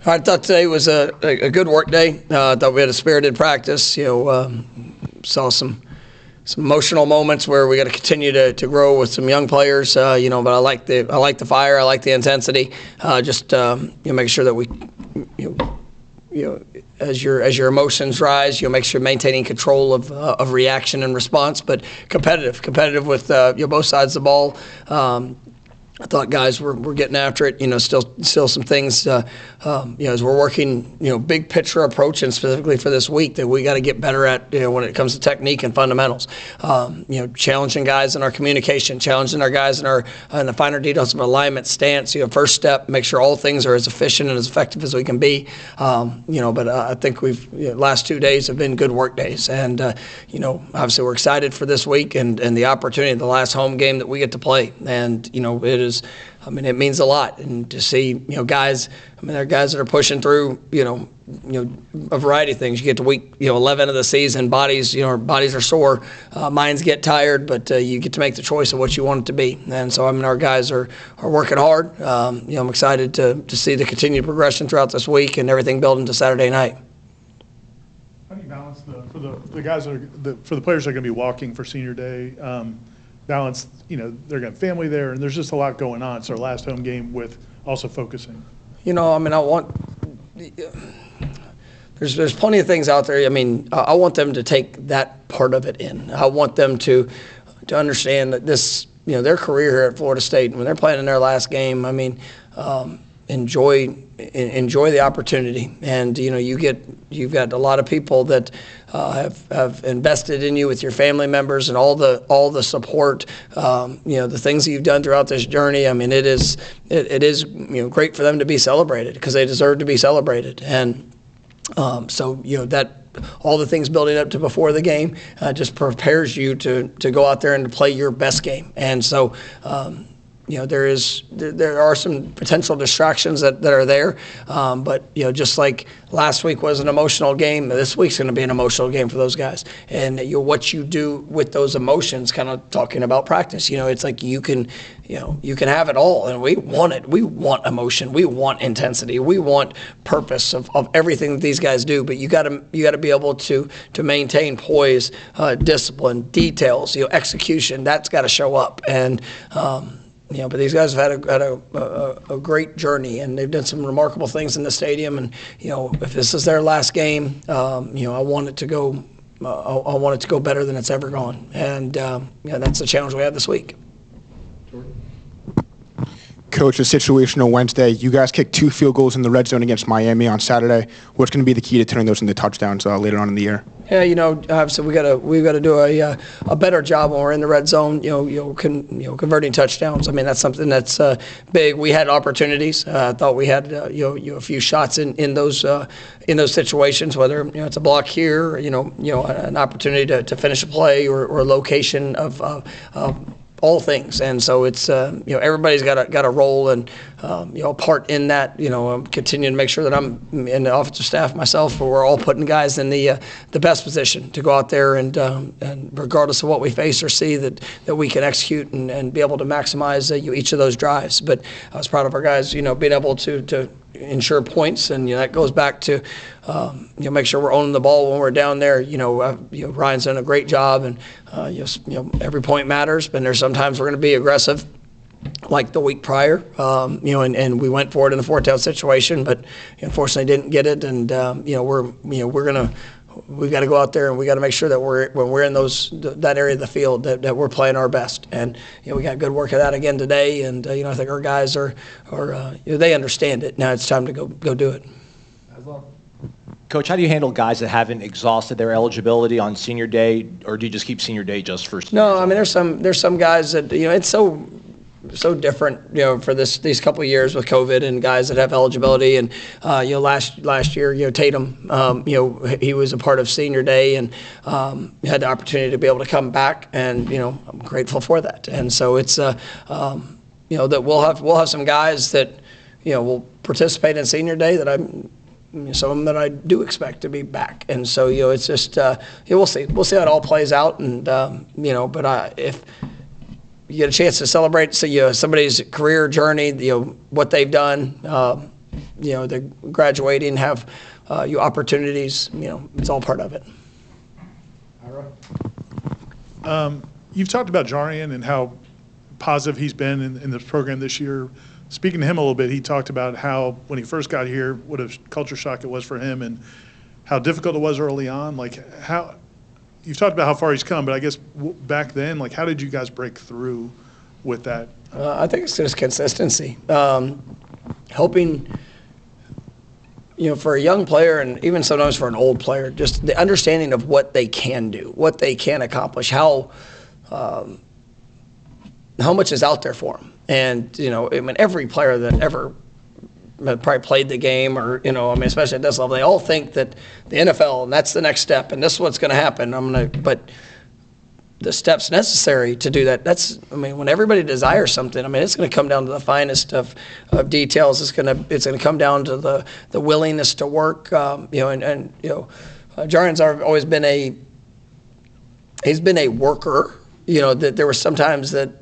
I thought today was a good work day. I thought we had a spirited practice. Saw some emotional moments where we got to continue to grow with some young players. But I like the fire. I like the intensity. Make sure that we, as your emotions rise, make sure maintaining control of reaction and response, but competitive with both sides of the ball. I thought guys were getting after it. Still some things. As we're working, big picture approach, and specifically for this week, that we got to get better at. When it comes to technique and fundamentals. Challenging guys in our communication, challenging our guys in the finer details of alignment, stance. First step, make sure all things are as efficient and as effective as we can be. But I think last 2 days have been good work days, and obviously we're excited for this week and the opportunity, the last home game that we get to play, and it means a lot. And to see, guys, there are guys that are pushing through, a variety of things. You get to week, 11 of the season, bodies are sore, minds get tired, but you get to make the choice of what you want it to be. And so, our guys are working hard. I'm excited to see the continued progression throughout this week and everything building to Saturday night. How do you balance for the players that are going to be walking for senior day? Balance, they're going to have family there, and there's just a lot going on. It's our last home game with also focusing. There's plenty of things out there. I want them to take that part of it in. I want them to understand that this, their career here at Florida State, when they're playing in their last game, enjoy the opportunity. And you've got a lot of people that have invested in you with your family members and all the support. The things that you've done throughout this journey. It is great for them to be celebrated, because they deserve to be celebrated. And that all the things building up to before the game just prepares you to go out there and to play your best game. And so. There are some potential distractions that are there, but just like last week was an emotional game, this week's going to be an emotional game for those guys. And what you do with those emotions, kind of talking about practice, it's like you can have it all, and we want it. We want emotion, we want intensity, we want purpose of everything that these guys do. But you got to be able to maintain poise, discipline, details, execution. That's got to show up. And but these guys have had a great journey, and they've done some remarkable things in the stadium. And if this is their last game, I want it to go. I want it to go better than it's ever gone. And that's the challenge we have this week. Coach, a situational Wednesday. You guys kicked 2 field goals in the red zone against Miami on Saturday. What's going to be the key to turning those into touchdowns later on in the year? Yeah, obviously we got to do a better job when we're in the red zone. Converting touchdowns. That's something that's big. We had opportunities. I thought we had a few shots in those situations. Whether it's a block here, an opportunity to finish a play or a location of all things. And so it's everybody's got a role and a part in that. I'm continuing to make sure that I'm in the offensive staff myself, where we're all putting guys in the best position to go out there and regardless of what we face or see, that we can execute and be able to maximize each of those drives. But I was proud of our guys, being able to ensure points, and that goes back to make sure we're owning the ball when we're down there. Ryan's done a great job, and every point matters. But there's sometimes we're going to be aggressive, like the week prior, and we went for it in the 4th down situation, but unfortunately didn't get it. And we've got to go out there and we got to make sure that when we're in that area of the field that we're playing our best. And we got good work of that again today. And I think our guys are they understand it. Now it's time to go do it. Coach, how do you handle guys that haven't exhausted their eligibility on senior day, or do you just keep senior day just for? No, there's some guys that it's so different, for these couple of years with COVID and guys that have eligibility. And last year, Tatum, he was a part of senior day and had the opportunity to be able to come back, and I'm grateful for that. And so it's that we'll have some guys that will participate in senior day that some of them that I do expect to be back. And so it's just we'll see how it all plays out. And but if you get a chance to celebrate somebody's career journey, what they've done, they're graduating, have opportunities. It's all part of it. You've talked about Jarian and how positive he's been in the program this year. Speaking to him a little bit, he talked about how when he first got here, what a culture shock it was for him and how difficult it was early on. You've talked about how far he's come, but I guess back then, how did you guys break through with that? I think it's just consistency. Helping, for a young player and even sometimes for an old player, just the understanding of what they can do, what they can accomplish, how much is out there for them. And, every player that ever probably played the game or, especially at this level, they all think that the NFL, and that's the next step, and this is what's going to happen. But the steps necessary to do that, when everybody desires something, it's going to come down to the finest of details. It's going to come down to the willingness to work, Jarian's always been he's been a worker. That there were sometimes that,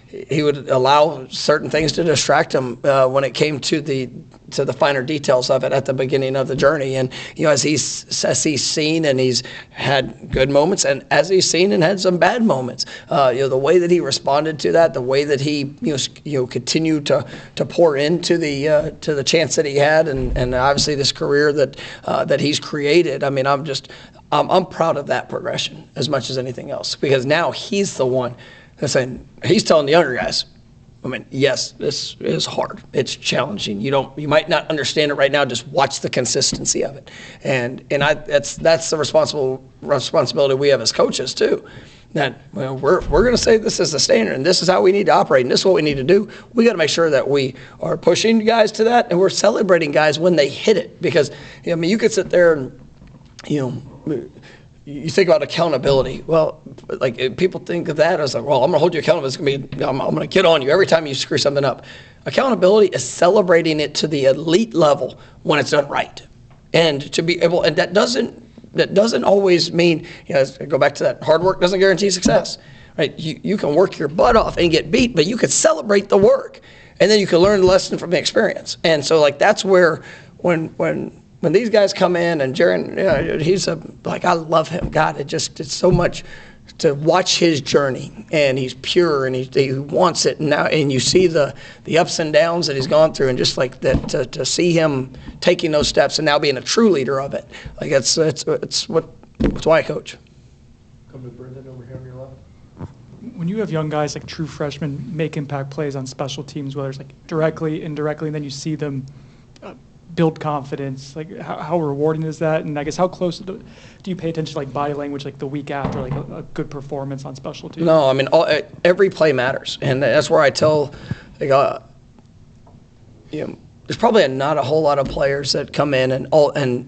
he would allow certain things to distract him when it came to the finer details of it at the beginning of the journey. And, as he's seen and he's had good moments and as he's seen and had some bad moments, the way that he responded to that, the way that he, continued to pour into the chance that he had and obviously this career that he's created. I'm proud of that progression as much as anything else because now he's the one that's saying, he's telling the younger guys, yes, this is hard. It's challenging. You might not understand it right now. Just watch the consistency of it, and that's the responsibility we have as coaches too. That we're going to say this is the standard, and this is how we need to operate, and this is what we need to do. We got to make sure that we are pushing guys to that, and we're celebrating guys when they hit it. Because you could sit there and you think about accountability. Well, people think of that as I'm going to hold you accountable. It's going to be, I'm going to get on you every time you screw something up. Accountability is celebrating it to the elite level when it's done right, and to be able. And that doesn't always mean. Go back to that. Hard work doesn't guarantee success, right? You can work your butt off and get beat, but you could celebrate the work, and then you can learn the lesson from the experience. And so that's where when these guys come in and Jaren, he's I love him. God, it's so much to watch his journey, and he's pure and he wants it now. And you see the ups and downs that he's gone through, and just that to see him taking those steps and now being a true leader of it. It's why I coach. Come to Brendan over here on your left. When you have young guys like true freshmen make impact plays on special teams, whether it's directly, indirectly, and then you see them build confidence, how rewarding is that? And I guess how close do you pay attention to body language the week after a good performance on special teams? No, every play matters, and that's where I tell there's probably not a whole lot of players that come in and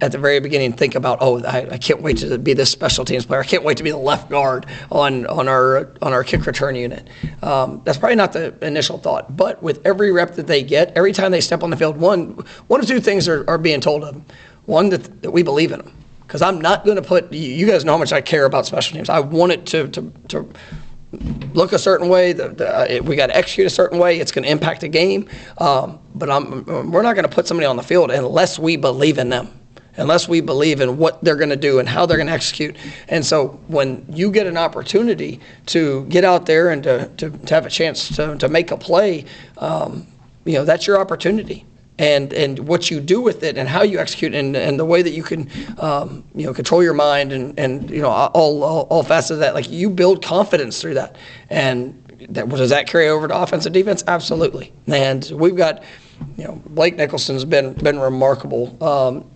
at the very beginning think about, I can't wait to be this special teams player. I can't wait to be the left guard on our kick return unit. That's probably not the initial thought. But with every rep that they get, every time they step on the field, one of two things are being told of them. One, that we believe in them. Because I'm not going to put, you guys know how much I care about special teams. I want it to look a certain way. We got to execute a certain way. It's going to impact the game. But we're not going to put somebody on the field unless we believe in them, unless we believe in what they're going to do and how they're going to execute. And so when you get an opportunity to get out there and to have a chance to make a play, that's your opportunity. And what you do with it and how you execute and the way that you can control your mind and all facets of that, you build confidence through that. And does that carry over to offense and defense? Absolutely. And we've got Blake Nicholson's been remarkable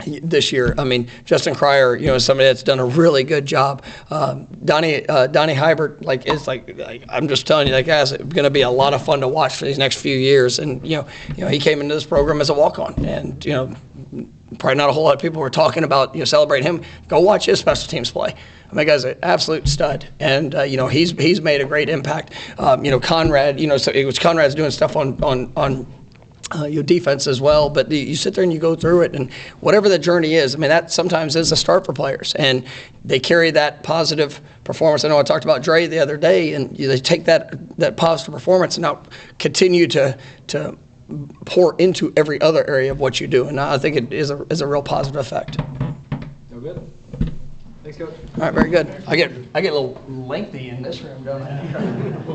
this year. Justin Cryer, somebody that's done a really good job. Donnie Hybert, is I'm just telling you, that guy's going to be a lot of fun to watch for these next few years. And he came into this program as a walk-on, and probably not a whole lot of people were talking about celebrating him. Go watch his special teams play. That guy's an absolute stud, and he's made a great impact. Conrad, so it was Conrad's doing stuff on your defense as well, but you sit there and you go through it, and whatever the journey is, that sometimes is a start for players, and they carry that positive performance. I know I talked about Dre the other day, and they take that positive performance and now continue to pour into every other area of what you do. And I think it is a real positive effect. No good. Thanks, Coach. All right, very good. I get a little lengthy in this room, don't I?